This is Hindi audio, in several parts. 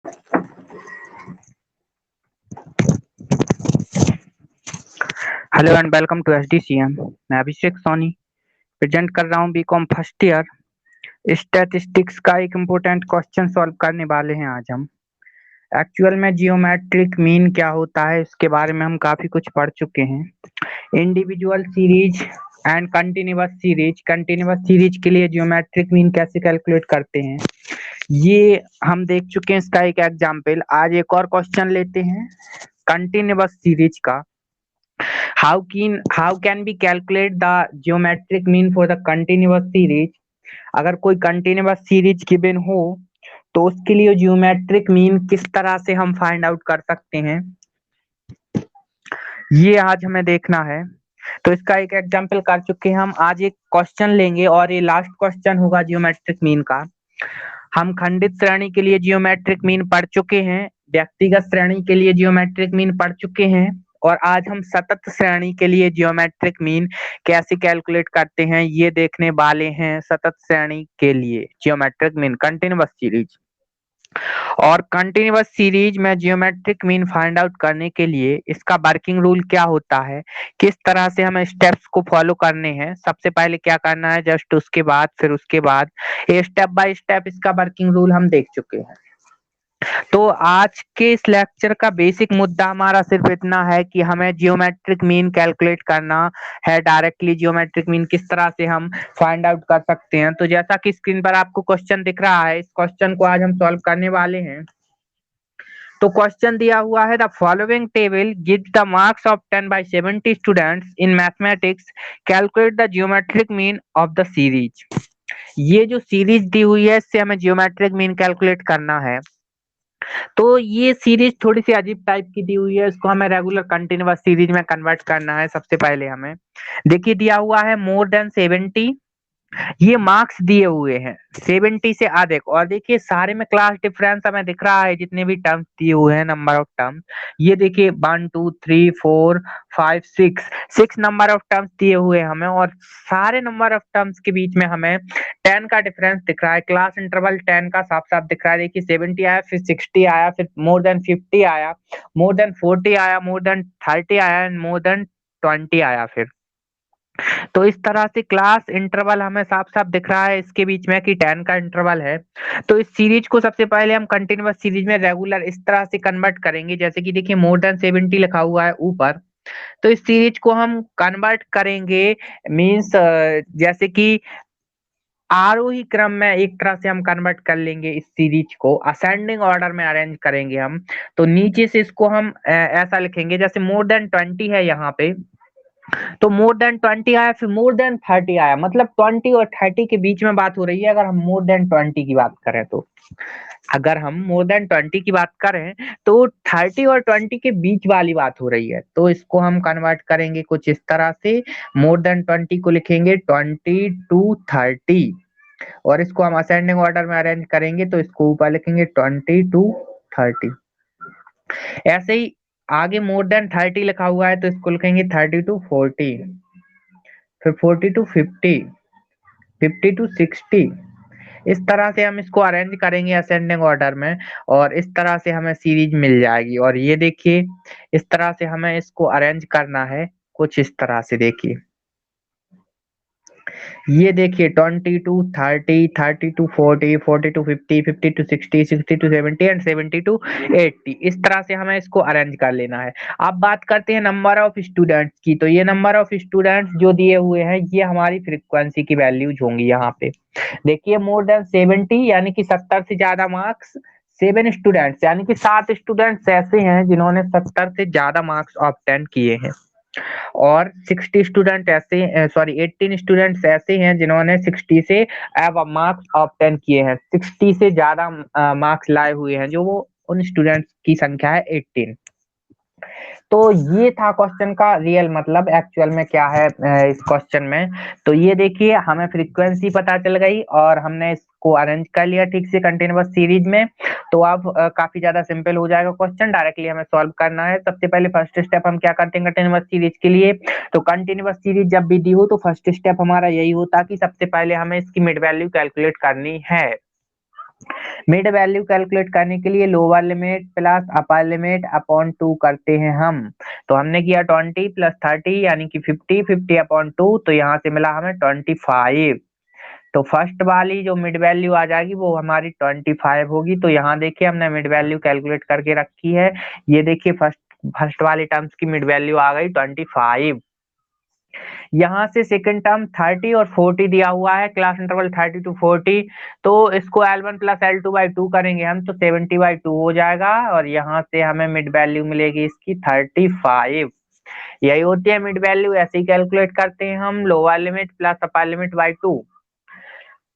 Hello and welcome to SDCM. मैं अभिषेक सोनी प्रेजेंट कर रहा हूँ बीकॉम फर्स्ट ईयर। स्टैटिस्टिक्स का एक इम्पोर्टेंट क्वेश्चन सॉल्व करने वाले हैं आज हम। एक्चुअल में जियोमेट्रिक मीन क्या होता है इसके बारे में हम काफ़ी कुछ पढ़ चुके हैं। Individual series and continuous series के लिए जियोमेट्रिक मीन कैसे कैलकुलेट करते हैं ये हम देख चुके हैं। इसका एक एग्जाम्पल आज एक और क्वेश्चन लेते हैं कंटिन्यूअस सीरीज का। How can we calculate the geometric mean for the continuous series? अगर कोई कंटिन्यूअस सीरीज गिवन हो तो उसके लिए जियोमेट्रिक मीन किस तरह से हम फाइंड आउट कर सकते हैं ये आज हमें देखना है। तो इसका एक एग्जांपल कर चुके हैं हम। आज एक क्वेश्चन लेंगे और ये लास्ट क्वेश्चन होगा जियोमेट्रिक मीन का। हम खंडित श्रेणी के लिए जियोमेट्रिक मीन पढ़ चुके हैं, व्यक्तिगत श्रेणी के लिए जियोमेट्रिक मीन पढ़ चुके हैं और आज हम सतत श्रेणी के लिए जियोमेट्रिक मीन कैसे कैलकुलेट करते हैं ये देखने वाले हैं। सतत श्रेणी के लिए जियोमेट्रिक मीन कंटिन्यूअस सीरीज और कंटिन्यूअस सीरीज में जियोमेट्रिक मीन फाइंड आउट करने के लिए इसका वर्किंग रूल क्या होता है, किस तरह से हमें स्टेप्स को फॉलो करने हैं, सबसे पहले क्या करना है, जस्ट उसके बाद फिर उसके बाद ये स्टेप बाय स्टेप इसका वर्किंग रूल हम देख चुके हैं। तो आज के इस लेक्चर का बेसिक मुद्दा हमारा सिर्फ इतना है कि हमें जियोमेट्रिक मीन कैलकुलेट करना है। डायरेक्टली जियोमेट्रिक मीन किस तरह से हम फाइंड आउट कर सकते हैं। तो जैसा कि स्क्रीन पर आपको क्वेश्चन दिख रहा है, इस क्वेश्चन को आज हम सॉल्व करने वाले हैं। तो क्वेश्चन दिया हुआ है the following table gives the marks of 10 by 70 students in mathematics, calculate the geometric mean of the series. ये जो सीरीज दी हुई है इससे हमें जियोमेट्रिक मीन कैलकुलेट करना है। तो ये सीरीज थोड़ी सी अजीब टाइप की दी हुई है, इसको हमें रेगुलर कंटिन्यूअस सीरीज में कन्वर्ट करना है। सबसे पहले हमें देखिए दिया हुआ है मोर देन 70, ये मार्क्स दिए हुए हैं 70 से अधिक और देखिए सारे में क्लास डिफरेंस हमें दिख रहा है। जितने भी टर्म्स दिए हुए हैं नंबर ऑफ टर्म्स, ये देखिए 1 2 3 4 5 6 नंबर ऑफ टर्म्स दिए हुए हैं हमें और सारे नंबर ऑफ टर्म्स के बीच में हमें 10 का डिफरेंस दिख रहा है। क्लास इंटरवल 10 का साफ साफ दिख रहा है। देखिए 70 आया, फिर 60 आया, फिर मोर देन 50 आया, मोर देन 40 आया, मोर देन 30 आया एंड मोर देन 20 आया। फिर तो इस तरह से क्लास इंटरवल हमें साफ साफ दिख रहा है इसके बीच में कि 10 का इंटरवल है। तो इस सीरीज को सबसे पहले हम कंटिन्यूअस सीरीज में रेगुलर इस तरह से कन्वर्ट करेंगे, जैसे कि देखिए मोर देन 70 लिखा हुआ है ऊपर। तो इस सीरीज को हम कन्वर्ट करेंगे मींस जैसे कि आरोही क्रम में एक तरह से हम कन्वर्ट कर लेंगे। इस सीरीज को असेंडिंग ऑर्डर में अरेंज करेंगे हम। तो नीचे से इसको हम ऐसा लिखेंगे जैसे मोर देन 20 है यहाँ पे, तो मोर देन 20 आया, फिर मोर देन 30 आया, मतलब 20 और 30 के बीच में बात हो रही है। अगर हम मोर देन 20 की बात करें तो अगर हम मोर देन 20 की बात करें तो 30 और 20 के बीच वाली बात हो रही है। तो इसको हम कन्वर्ट करेंगे कुछ इस तरह से, मोर देन 20 को लिखेंगे 20 to 30 और इसको हम असेंडिंग ऑर्डर में अरेंज करेंगे तो इसको ऊपर लिखेंगे 20 to 30। ऐसे ही आगे मोर देन 30 लिखा हुआ है तो इसको लिखेंगे 30 to 40, फिर 40 to 50, 50 to 60। इस तरह से हम इसको अरेंज करेंगे असेंडिंग ऑर्डर में और इस तरह से हमें सीरीज मिल जाएगी। और ये देखिए इस तरह से हमें इसको अरेंज करना है कुछ इस तरह से। देखिए ये देखिए 20 to 30, 30 to 40, 40 to 50, 50 to 60, 60 to 70 and 70 to 80। इस तरह से हमें इसको अरेंज कर लेना है। अब बात करते हैं नंबर ऑफ स्टूडेंट्स की। तो ये नंबर ऑफ स्टूडेंट्स जो दिए हुए हैं ये हमारी फ्रीक्वेंसी की वैल्यूज होंगी यहाँ पे। देखिए मोर देन 70 यानी कि 70 से ज्यादा मार्क्स, 7 स्टूडेंट्स यानी कि 7 स्टूडेंट्स ऐसे हैं जिन्होंने 70 से ज्यादा मार्क्स ऑब्टेन किए हैं और 60 स्टूडेंट ऐसे सॉरी 18 स्टूडेंट्स ऐसे हैं जिन्होंने 60 से अब मार्क्स ऑब्टेन किए हैं। 60 से ज्यादा मार्क्स लाए हुए हैं जो वो उन स्टूडेंट्स की संख्या है 18। तो ये था क्वेश्चन का रियल मतलब एक्चुअल में क्या है इस क्वेश्चन में। तो ये देखिए हमें फ्रीक्वेंसी पता चल गई और हमने इसको अरेंज कर लिया ठीक से कंटिन्यूअस सीरीज में। तो अब काफी ज्यादा सिंपल हो जाएगा क्वेश्चन, डायरेक्टली हमें सॉल्व करना है। सबसे पहले फर्स्ट स्टेप हम क्या करते हैं कंटिन्यूअस सीरीज के लिए। तो कंटिन्यूअस सीरीज जब भी दी हो तो फर्स्ट स्टेप हमारा यही होता कि सबसे पहले हमें इसकी मिड वैल्यू कैलकुलेट करनी है। मिड वैल्यू कैलकुलेट करने के लिए lower limit plus upper limit upon 2 करते हैं हम। तो हमने किया 20 प्लस 30 यानी कि 50, 50 अपॉन 2, तो यहाँ से मिला हमें 25। तो फर्स्ट वाली जो मिड वैल्यू आ जाएगी वो हमारी 25 होगी। तो यहाँ देखिए हमने मिड वैल्यू कैलकुलेट करके रखी है। ये देखिए फर्स्ट फर्स्ट वाली टर्म्स की मिड वैल्यू आ गई 25। यहाँ से सेकंड टर्म 30 और 40 दिया हुआ है, क्लास इंटरवल 30 to 40। तो इसको L1 प्लस L2/2 करेंगे हम तो 70/2 हो जाएगा, और यहाँ से हमें मिड वैल्यू मिलेगी इसकी 35। यही होती है मिड वैल्यू, ऐसे ही कैलकुलेट करते हैं हम, lower limit plus upper limit by 2।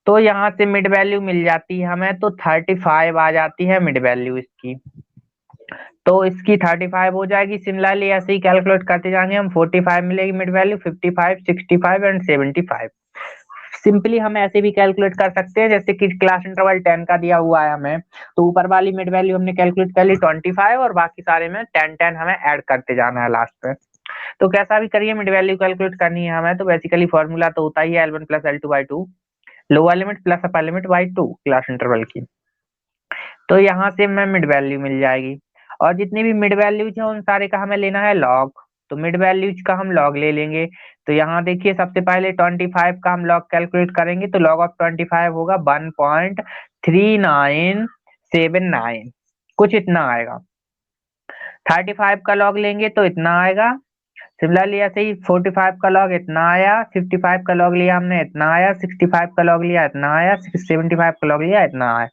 तो यहाँ से मिड वैल्यू मिल जाती है हमें, तो 35 आ जाती है मिड वैल्यू इसकी। तो इसकी 35 हो जाएगी। सिमिलरली ऐसे ही कैलकुलेट करते जाएंगे हम, 45 मिलेगी मिड वैल्यू, 55, 65 एंड 75। सिंपली हम ऐसे भी कैलकुलेट कर सकते हैं, जैसे कि क्लास इंटरवल 10 का दिया हुआ है हमें, तो ऊपर वाली मिड वैल्यू हमने कैलकुलेट कर ली 25, और बाकी सारे में 10 हमें ऐड करते जाना है लास्ट में। तो कैसा भी करिए मिड वैल्यू कैलकुलेट करनी है हमें, तो बेसिकली फॉर्मूला तो होता ही है L1 plus L2/2, lower limit plus upper limit by 2 class interval की। तो यहाँ से हमें मिड वैल्यू मिल जाएगी, और जितनी भी मिड वैल्यूज है उन सारे का हमें लेना है लॉग। तो मिड वैल्यूज का हम लॉग ले लेंगे। तो यहाँ देखिए सबसे पहले 25 का हम लॉग कैलकुलेट करेंगे, तो लॉग ऑफ 25 होगा 1.3979, कुछ इतना आएगा। 35 का लॉग लेंगे तो इतना आएगा। सिमिलरली ऐसे ही 45 का लॉग इतना आया, 55 का लॉग लिया हमने इतना आया, 65 का लॉग लिया इतना आया, 75 का लॉग लिया इतना आया।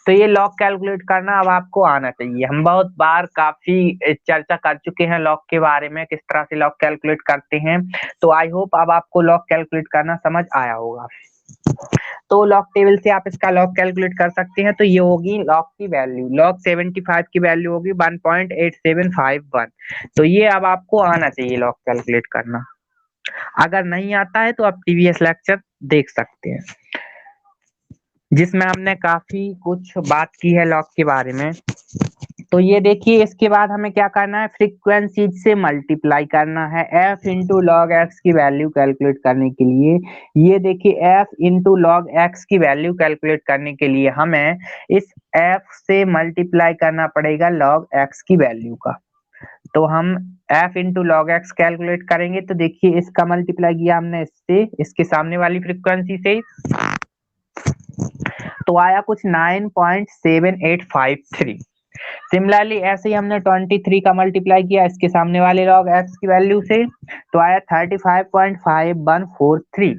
तो ये लॉग कैलकुलेट करना अब आपको आना चाहिए। हम बहुत बार काफी चर्चा कर चुके हैं लॉग के बारे में, किस तरह से लॉग कैलकुलेट करते हैं। तो आई होप अब आपको लॉग कैलकुलेट करना समझ आया होगा। तो लॉग टेबल से आप इसका लॉग कैलकुलेट कर सकते हैं। तो ये होगी लॉग की वैल्यू, लॉग 75 की वैल्यू होगी 1.8751। तो ये अब आपको आना चाहिए लॉग कैलकुलेट करना। अगर नहीं आता है तो आप प्रीवियस लेक्चर देख सकते हैं, जिसमें हमने काफी कुछ बात की है लॉग के बारे में। तो ये देखिए इसके बाद हमें क्या करना है, फ्रीक्वेंसी से मल्टीप्लाई करना है f इंटू लॉग एक्स की वैल्यू कैलकुलेट करने के लिए। ये देखिए f इंटू लॉग एक्स की वैल्यू कैलकुलेट करने के लिए हमें इस f से मल्टीप्लाई करना पड़ेगा लॉग एक्स की वैल्यू का। तो हम f into log x calculate करेंगे, तो देखिए इसका मल्टीप्लाई किया हमने इससे, इसके सामने वाली फ्रीक्वेंसी से, तो आया कुछ 9.7853। सिमिलरली ऐसे ही हमने 23 का मल्टीप्लाई किया इसके सामने वाले लॉग एक्स की वैल्यू से, तो आया 35.5143।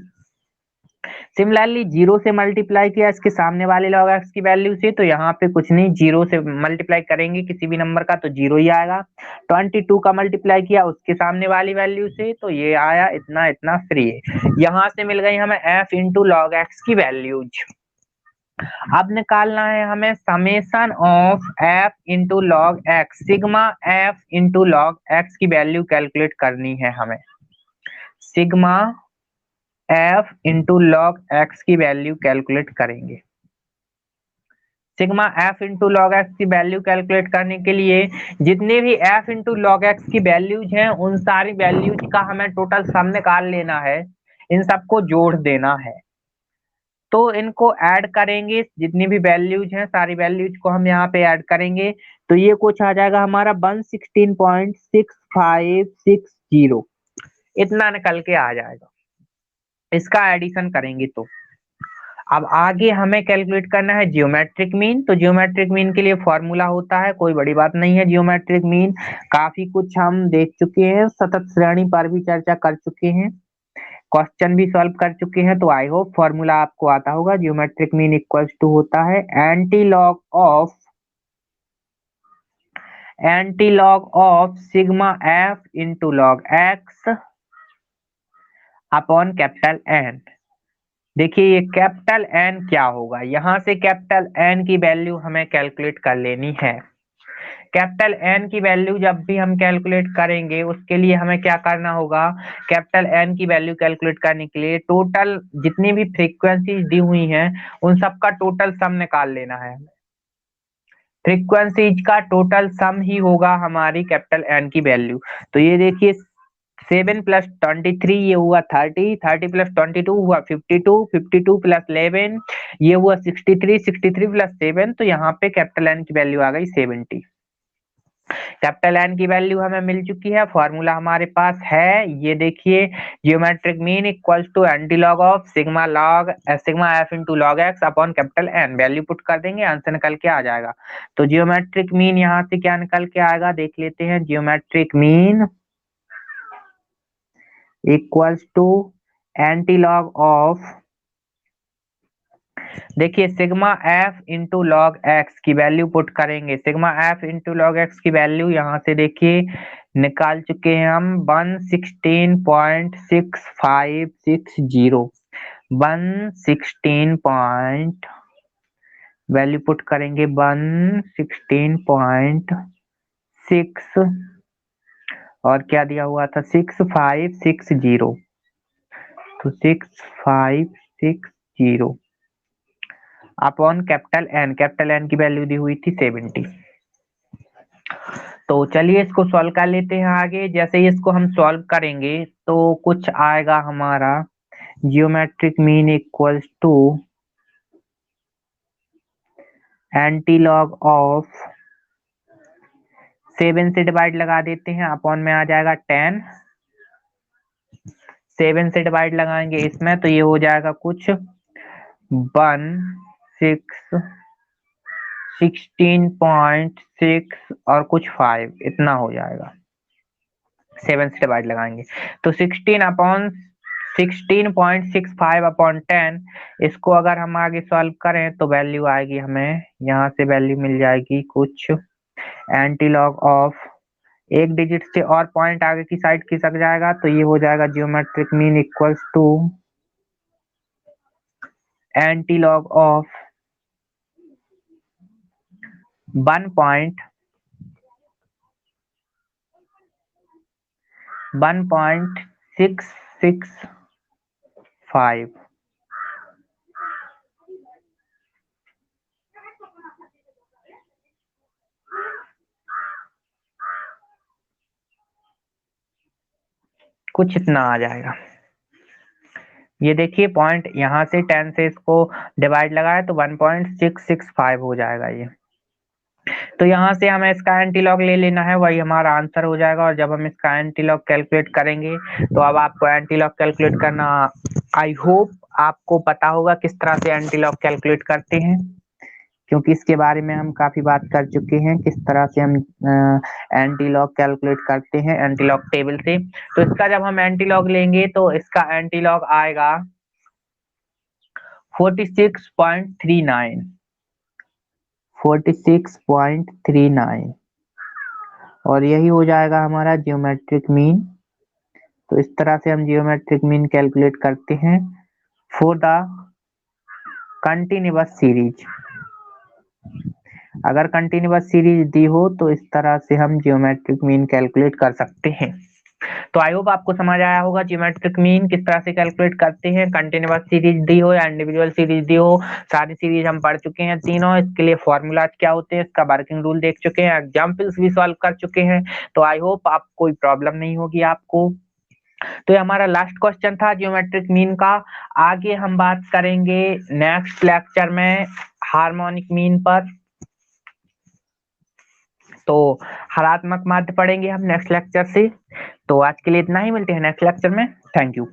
सिमिलरली 0 से मल्टीप्लाई किया इसके सामने वाले लॉग एक्स की वैल्यू से, तो यहाँ पे कुछ नहीं, 0 से मल्टीप्लाई करेंगे किसी भी नंबर का तो 0 ही आएगा। 22 का मल्टीप्लाई किया उसके सामने वाली वैल्यू से, तो ये आया इतना इतना 3। यहाँ से मिल गई हमें f इंटू लॉग एक्स की वैल्यूज। अब निकालना है हमें summation of f into log x, sigma f into log X की वैल्यू कैलकुलेट करनी है हमें। Sigma f into log X की वैल्यू कैलकुलेट करेंगे। Sigma f into log X की वैल्यू कैलकुलेट करने के लिए जितने भी f इंटू लॉग एक्स की वैल्यूज हैं उन सारी वैल्यूज का हमें टोटल सम निकाल लेना है, इन सबको जोड़ देना है। तो इनको ऐड करेंगे, जितनी भी वैल्यूज हैं सारी वैल्यूज को हम यहाँ पे ऐड करेंगे, तो ये कुछ आ जाएगा हमारा 116.6560, इतना निकल के आ जाएगा इसका एडिशन करेंगे। तो अब आगे हमें कैलकुलेट करना है जियोमेट्रिक मीन। तो जियोमेट्रिक मीन के लिए फॉर्मूला होता है, कोई बड़ी बात नहीं है। जियोमेट्रिक मीन काफी कुछ हम देख चुके हैं, सतत श्रेणी पर भी चर्चा कर चुके हैं, क्वेश्चन भी सॉल्व कर चुके हैं। तो आई होप फॉर्मूला आपको आता होगा। जियोमेट्रिक मीन इक्वल्स टू होता है anti log of sigma F into log X upon capital N. देखिए ये कैपिटल एन क्या होगा, यहाँ से कैपिटल एन की वैल्यू हमें कैलकुलेट कर लेनी है। कैपिटल एन की वैल्यू जब भी हम कैलकुलेट करेंगे उसके लिए हमें क्या करना होगा, कैपिटल एन की वैल्यू कैलकुलेट करने के लिए टोटल जितनी भी फ्रीक्वेंसीज दी हुई हैं उन सबका टोटल सम निकाल लेना है। फ्रीक्वेंसीज का टोटल सम ही होगा हमारी कैपिटल एन की वैल्यू। तो ये देखिए 7 प्लस 23 ये हुआ 30, 30 प्लस 22 हुआ 52, 52 प्लस 11 ये हुआ 63, 63 प्लस 7, तो यहाँ पे कैपिटल एन की वैल्यू आ गई 70। कैपिटल एन की वैल्यू हमें मिल चुकी है, फॉर्मूला हमारे पास है, ये देखिए geometric mean equals to antilog of sigma F into log X upon capital N. Value put कर देंगे, आंसर निकल के आ जाएगा। तो जियोमेट्रिक मीन यहाँ से क्या निकल के आएगा देख लेते हैं। Geometric mean equals to antilog of, देखिए sigma F into log X की वैल्यू पुट करेंगे। Sigma F into log X की वैल्यू यहाँ से देखिए निकाल चुके हैं हम 116.6560, 116 पॉइंट, वैल्यू पुट करेंगे 116.6 और क्या दिया हुआ था 6560, तो 6560 अपॉन कैपिटल एन की वैल्यू दी हुई थी 70। तो चलिए इसको सॉल्व कर लेते हैं आगे। जैसे ही इसको हम सॉल्व करेंगे तो कुछ आएगा हमारा geometric mean equals to antilog of, 7 से डिवाइड लगा देते हैं, अपॉन में आ जाएगा 10, 7 से डिवाइड लगाएंगे इसमें तो ये हो जाएगा कुछ 16.6 और कुछ 5 इतना हो जाएगा। 7 से डिवाइड लगाएंगे तो 16.65 अपॉन 10, इसको अगर हम आगे सॉल्व करें तो वैल्यू आएगी हमें, यहाँ से वैल्यू मिल जाएगी कुछ एंटीलॉग ऑफ, एक डिजिट से और पॉइंट आगे की साइड खिसक जाएगा तो ये हो जाएगा geometric mean equals to antilog of 1.665। कुछ इतना आ जाएगा। ये देखिए पॉइंट यहाँ से 10 से इसको डिवाइड लगाए तो 1.665 हो जाएगा ये। तो यहाँ से हमें इसका एंटीलॉग ले लेना है, वही हमारा आंसर हो जाएगा। और जब हम इसका एंटीलॉग कैलकुलेट करेंगे तो अब आपको एंटीलॉग कैलकुलेट करना, आई होप आपको पता होगा किस तरह से एंटीलॉग कैलकुलेट करते हैं, क्योंकि इसके बारे में हम काफी बात कर चुके हैं किस तरह से हम एंटीलॉग कैलकुलेट करते हैं एंटीलॉग टेबल से। तो इसका जब हम एंटीलॉग लेंगे तो इसका एंटीलॉग आएगा 46.39, 46.39 और यही हो जाएगा हमारा जियोमेट्रिक मीन। तो इस तरह से हम जियोमेट्रिक मीन कैलकुलेट करते हैं फॉर द कंटिन्यूअस सीरीज। अगर कंटिन्यूअस सीरीज दी हो तो इस तरह से हम जियोमेट्रिक मीन कैलकुलेट कर सकते हैं। तो आई होप आपको समझ आया होगा जियोमेट्रिक मीन किस तरह से कैलकुलेट करते हैं, कंटिन्यूअस सीरीज दी हो या इंडिविजुअल सीरीज दी हो, सारी सीरीज हम पढ़ चुके हैं तीनों। इसके लिए फॉर्मूला क्या होते हैं, इसका वर्किंग रूल देख चुके हैं, एग्जाम्पल्स भी सॉल्व कर चुके हैं। तो आई होप आप कोई प्रॉब्लम नहीं होगी आपको। तो ये हमारा लास्ट क्वेश्चन था जियोमेट्रिक मीन का। आगे हम बात करेंगे नेक्स्ट लेक्चर में हार्मोनिक मीन पर। तो हरात्मक माध्य पढ़ेंगे हम नेक्स्ट लेक्चर से। तो आज के लिए इतना ही, मिलते हैं नेक्स्ट लेक्चर में। Thank you.